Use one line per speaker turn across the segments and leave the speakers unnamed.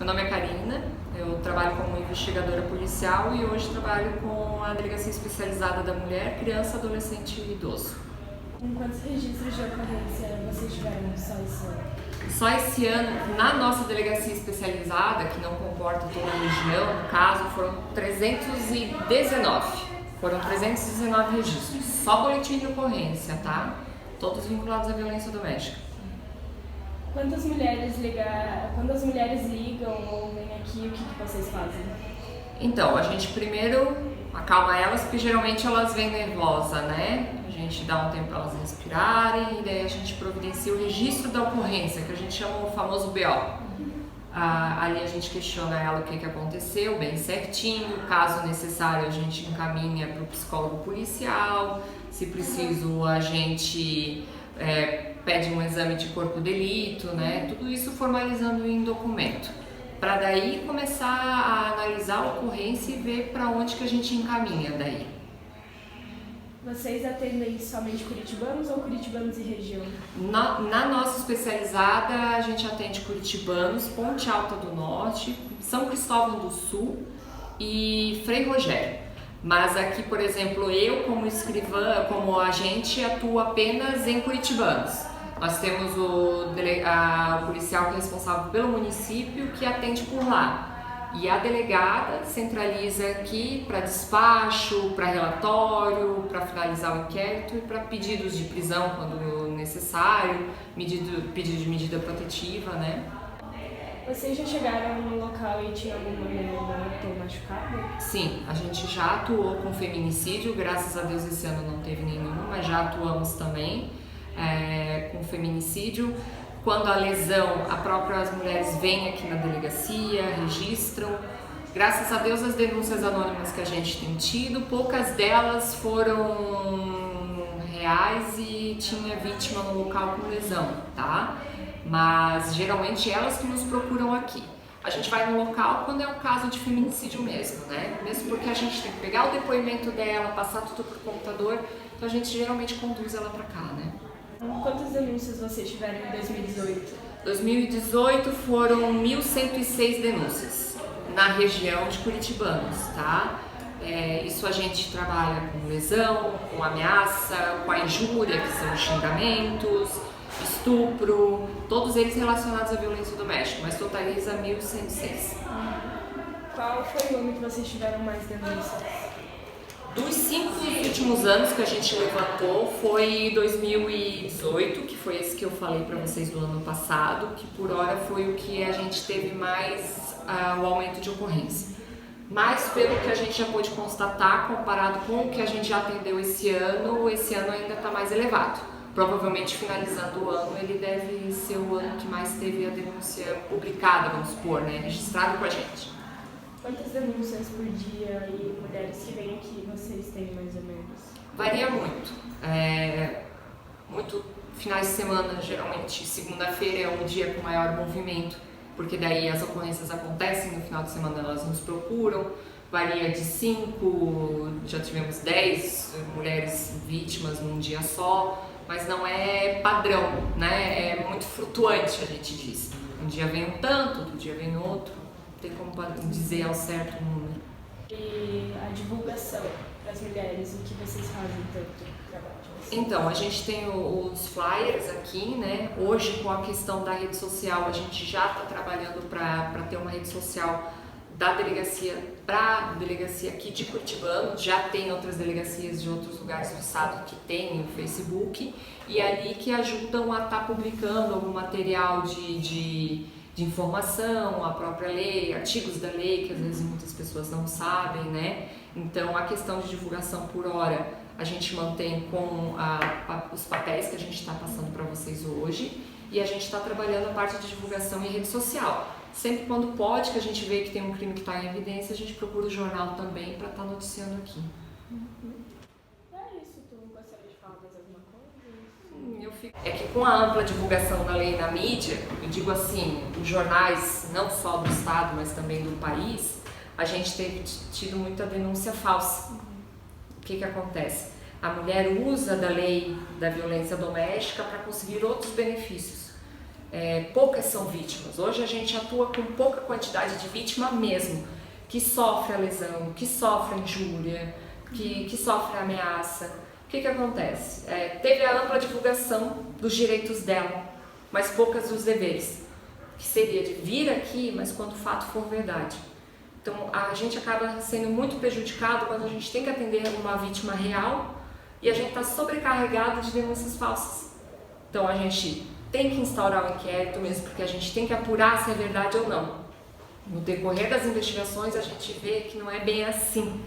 Meu nome é Karina, eu trabalho como investigadora policial e hoje trabalho com a Delegacia Especializada da Mulher, Criança, Adolescente e Idoso.
Quantos registros de ocorrência vocês tiveram só esse ano?
Só esse ano, na nossa Delegacia Especializada, que não comporta toda a região, no caso, foram 319. Foram 319 registros, só boletim de ocorrência, tá? Todos vinculados à violência doméstica.
Quando as mulheres ligam ou vêm aqui, o que vocês fazem?
Então, a gente primeiro acalma elas, porque geralmente elas vêm nervosas, né? A gente dá um tempo para elas respirarem e daí a gente providencia o registro da ocorrência, que a gente chama o famoso BO. Ali a gente questiona ela o que aconteceu, bem certinho, caso necessário a gente encaminha para o psicólogo policial, se preciso a gente pede um exame de corpo de delito, né? Tudo isso formalizando em documento, para daí começar a analisar a ocorrência e ver para onde que a gente encaminha daí.
Vocês atendem somente curitibanos ou curitibanos e região?
Na nossa especializada, a gente atende curitibanos, Ponte Alta do Norte, São Cristóvão do Sul e Frei Rogério. Mas aqui, por exemplo, eu como escrivã, como agente, atuo apenas em curitibanos. Nós temos o policial que é responsável pelo município que atende por lá. E a delegada centraliza aqui para despacho, para relatório, para finalizar o inquérito e para pedidos de prisão quando necessário, pedido de medida protetiva, né?
Vocês já chegaram no local e tinha alguma mulher machucada?
Sim, a gente já atuou com feminicídio, graças a Deus esse ano não teve nenhum, mas já atuamos também com feminicídio. Quando a lesão, as mulheres vêm aqui na delegacia, registram. Graças a Deus as denúncias anônimas que a gente tem tido, poucas delas foram reais e tinha vítima no local com lesão, tá? Mas geralmente elas que nos procuram aqui. A gente vai no local quando é um caso de feminicídio mesmo, né? Mesmo porque a gente tem que pegar o depoimento dela, passar tudo pro computador, então a gente geralmente conduz ela pra cá, né?
Quantas denúncias vocês tiveram em 2018?
2018 foram 1.106 denúncias na região de curitibanos, tá? Isso a gente trabalha com lesão, com ameaça, com a injúria, que são os xingamentos, estupro, todos eles relacionados à violência doméstica, mas totaliza 1.106.
Qual foi o ano que vocês tiveram mais denúncias?
Dos 5 últimos anos que a gente levantou foi 2018, que foi esse que eu falei para vocês do ano passado, que por hora foi o que a gente teve mais o aumento de ocorrência. Mas pelo que a gente já pôde constatar, comparado com o que a gente já atendeu esse ano ainda está mais elevado. Provavelmente finalizando o ano, ele deve ser o ano que mais teve a denúncia publicada, vamos supor, né, registrado com a gente.
Quantas denúncias por dia e mulheres que vêm aqui vocês têm mais ou menos?
Varia muito. Muito finais de semana, geralmente segunda-feira é um dia com maior movimento, porque daí as ocorrências acontecem, no final de semana elas nos procuram. Varia de 5, já tivemos 10 mulheres vítimas num dia só, mas não é padrão, né? É muito flutuante, a gente diz. Um dia vem um tanto, outro dia vem outro. Não tem como dizer ao certo o número.
E a divulgação das mulheres, o que vocês fazem tanto trabalho de vocês?
Então, a gente tem os flyers aqui, né? Hoje, com a questão da rede social, a gente já está trabalhando para ter uma rede social da delegacia para a delegacia aqui de Curitibano. Já tem outras delegacias de outros lugares do estado que tem o Facebook e ali que ajudam a estar publicando algum material de informação, a própria lei, artigos da lei, que às vezes muitas pessoas não sabem, né? Então, a questão de divulgação por hora, a gente mantém com os papéis que a gente está passando para vocês hoje e a gente está trabalhando a parte de divulgação em rede social. Sempre quando pode, que a gente vê que tem um crime que está em evidência, a gente procura o jornal também para estar noticiando aqui. É que com a ampla divulgação da lei na mídia, eu digo assim, os jornais, não só do estado, mas também do país, a gente tem tido muita denúncia falsa. O que acontece? A mulher usa da lei da violência doméstica para conseguir outros benefícios. poucas são vítimas. Hoje a gente atua com pouca quantidade de vítima mesmo, que sofre a lesão, que sofre a injúria, que sofre a ameaça. O que acontece? Teve a ampla divulgação dos direitos dela, mas poucas dos deveres, que seria de vir aqui, mas quando o fato for verdade. Então a gente acaba sendo muito prejudicado quando a gente tem que atender uma vítima real e a gente está sobrecarregado de denúncias falsas. Então a gente tem que instaurar um inquérito mesmo, porque a gente tem que apurar se é verdade ou não. No decorrer das investigações a gente vê que não é bem assim.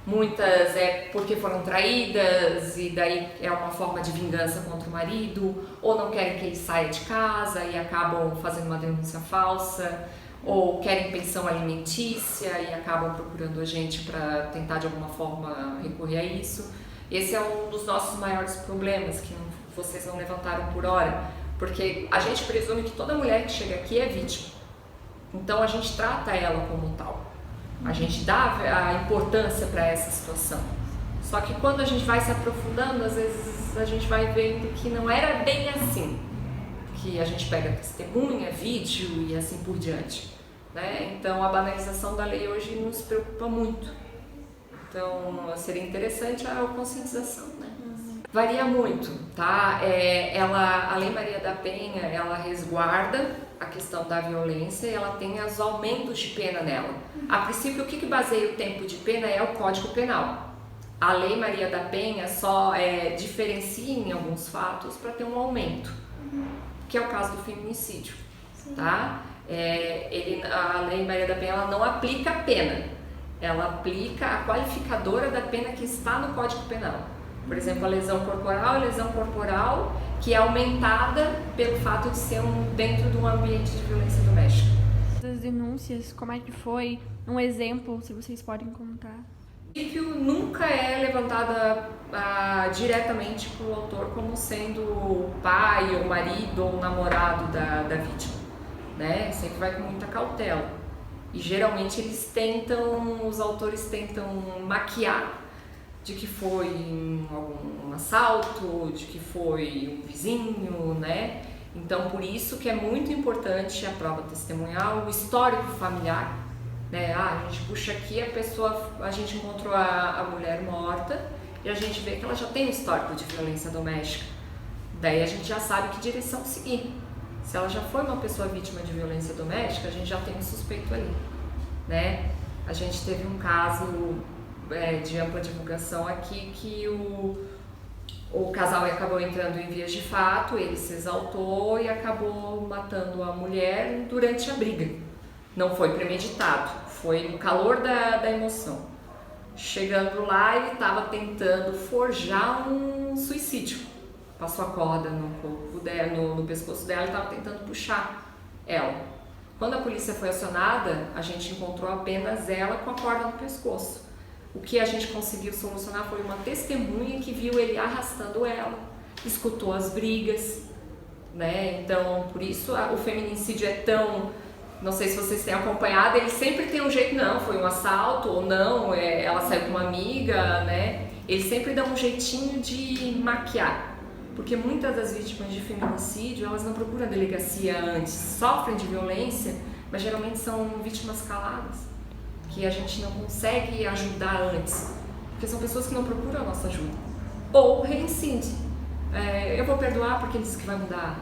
Muitas é porque foram traídas e daí é uma forma de vingança contra o marido, ou não querem que ele saia de casa e acabam fazendo uma denúncia falsa, ou querem pensão alimentícia e acabam procurando a gente para tentar de alguma forma recorrer a isso. Esse é um dos nossos maiores problemas que vocês não levantaram por hora, porque a gente presume que toda mulher que chega aqui é vítima. Então a gente trata ela como tal. A gente dá a importância para essa situação. Só que quando a gente vai se aprofundando, às vezes a gente vai vendo que não era bem assim. Que a gente pega testemunha, vídeo e assim por diante, né? Então a banalização da lei hoje nos preocupa muito. Então seria interessante a conscientização, né? Varia muito, tá? A Lei Maria da Penha, ela resguarda a questão da violência e ela tem os aumentos de pena nela. A princípio, o que baseia o tempo de pena é o Código Penal. A Lei Maria da Penha só diferencia em alguns fatos para ter um aumento, que é o caso do feminicídio, tá? A Lei Maria da Penha ela não aplica a pena, ela aplica a qualificadora da pena que está no Código Penal. Por exemplo, a lesão corporal que é aumentada pelo fato de ser dentro de um ambiente de violência doméstica.
Das denúncias, como é que foi? Um exemplo, se vocês podem contar.
Nunca é levantada diretamente para o autor como sendo o pai, ou marido, ou namorado da vítima, né? Sempre vai com muita cautela. E geralmente os autores tentam maquiar de que foi um assalto, de que foi um vizinho, né? Então, por isso que é muito importante a prova testemunhal, o histórico familiar, né? A gente puxa aqui a gente encontrou a mulher morta e a gente vê que ela já tem um histórico de violência doméstica. Daí a gente já sabe que direção seguir. Se ela já foi uma pessoa vítima de violência doméstica, a gente já tem um suspeito ali, né? A gente teve um caso de ampla divulgação aqui que o casal acabou entrando em vias de fato, ele se exaltou e acabou matando a mulher durante a briga. Não foi premeditado, foi no calor da emoção. Chegando lá, ele estava tentando forjar um suicídio. Passou a corda no corpo dela, no pescoço dela e estava tentando puxar ela. Quando a polícia foi acionada, a gente encontrou apenas ela com a corda no pescoço. O que a gente conseguiu solucionar foi uma testemunha que viu ele arrastando ela, escutou as brigas, né? Então, por isso o feminicídio é tão... Não sei se vocês têm acompanhado, ele sempre tem um jeito, não, foi um assalto ou não, ela saiu com uma amiga, né? Ele sempre dá um jeitinho de maquiar, porque muitas das vítimas de feminicídio, elas não procuram a delegacia antes, sofrem de violência, mas geralmente são vítimas caladas, que a gente não consegue ajudar antes, porque são pessoas que não procuram a nossa ajuda. Ou reincide. Eu vou perdoar porque ele disse que vai mudar,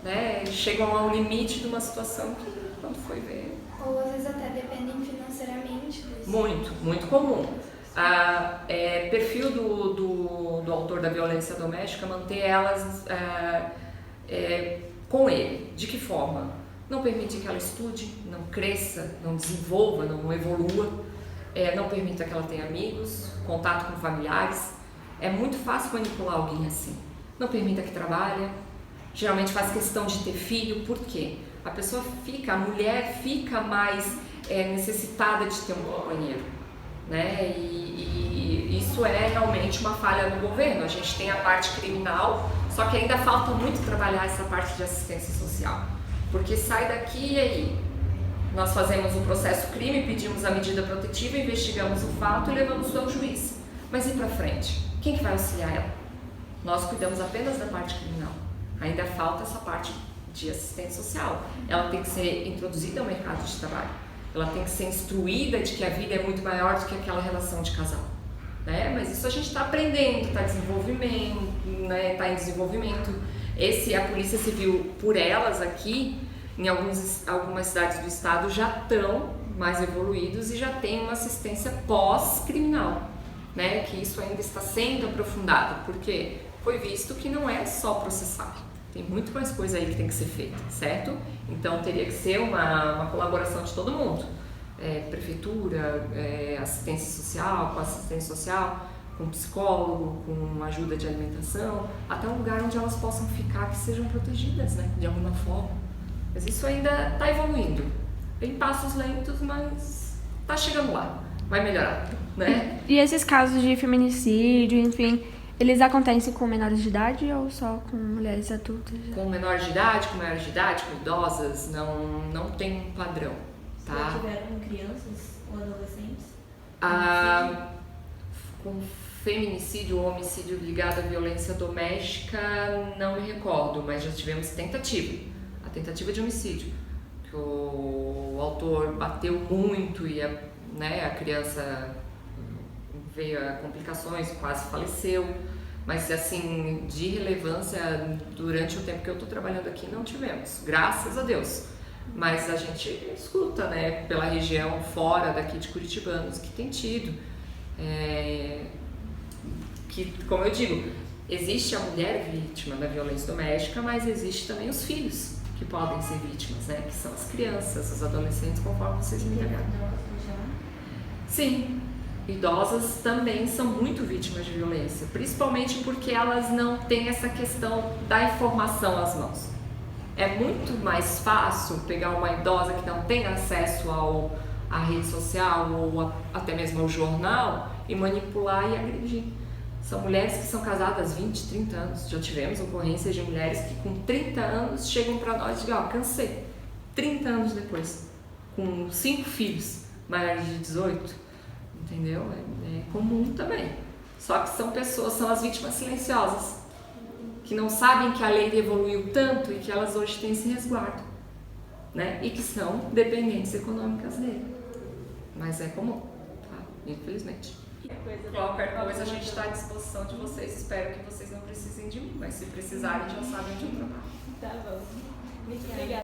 né? Chegam ao limite de uma situação que quando foi ver...
Ou às vezes até dependem financeiramente disso.
Muito comum. Perfil do autor da violência doméstica manter elas com ele. De que forma? Não permite que ela estude, não cresça, não desenvolva, não evolua, não permita que ela tenha amigos, contato com familiares. É muito fácil manipular alguém assim. Não permita que trabalhe, geralmente faz questão de ter filho, por quê? A mulher fica mais necessitada de ter um companheiro, né? E isso é realmente uma falha no governo. A gente tem a parte criminal, só que ainda falta muito trabalhar essa parte de assistência social. Porque sai daqui e aí, nós fazemos um processo crime, pedimos a medida protetiva, investigamos o fato e levamos ao juiz. Mas e para frente? Quem que vai auxiliar ela? Nós cuidamos apenas da parte criminal. Ainda falta essa parte de assistente social. Ela tem que ser introduzida ao mercado de trabalho. Ela tem que ser instruída de que a vida é muito maior do que aquela relação de casal. Né? Mas isso a gente está aprendendo, está né? Tá em desenvolvimento. A Polícia Civil, por elas aqui, em algumas cidades do estado, já estão mais evoluídos e já tem uma assistência pós-criminal, né? Que isso ainda está sendo aprofundado, porque foi visto que não é só processar, tem muito mais coisa aí que tem que ser feita, certo? Então teria que ser uma colaboração de todo mundo, prefeitura, assistência social, com assistência social, com psicólogo, com ajuda de alimentação, até um lugar onde elas possam ficar, que sejam protegidas, né? De alguma forma. Mas isso ainda está evoluindo, tem passos lentos, mas está chegando lá, vai melhorar, né?
E esses casos de feminicídio, enfim, eles acontecem com menores de idade ou só com mulheres adultas?
Com menores de idade, com maiores de idade, com idosas, não tem um padrão, tá?
Já tiveram crianças ou adolescentes?
Com feminicídio ou homicídio ligado à violência doméstica, não me recordo, mas já tivemos a tentativa de homicídio, que o autor bateu muito e a criança veio a complicações, quase faleceu, mas assim, de relevância durante o tempo que eu estou trabalhando aqui não tivemos, graças a Deus. Mas a gente escuta, né, pela região fora daqui de Curitibanos que tem tido, que, como eu digo, existe a mulher vítima da violência doméstica, mas existe também os filhos que podem ser vítimas, né, que são as crianças, os adolescentes, conforme vocês me entregaram. Sim, idosas também são muito vítimas de violência, principalmente porque elas não têm essa questão da informação às mãos. É muito mais fácil pegar uma idosa que não tem acesso à rede social ou até mesmo ao jornal e manipular e agredir. São mulheres que são casadas há 20, 30 anos. Já tivemos ocorrências de mulheres que com 30 anos chegam para nós e dizem, cansei. 30 anos depois, com 5 filhos, maiores de 18. Entendeu? É comum também. Só que são as vítimas silenciosas, que não sabem que a lei evoluiu tanto e que elas hoje têm esse resguardo, né? E que são dependentes econômicas dele. Mas é comum, tá? Infelizmente. Qualquer coisa a gente está à disposição de vocês. Espero que vocês não precisem de mim, mas se precisarem já sabem onde eu trabalho.
Tá bom. Muito obrigada.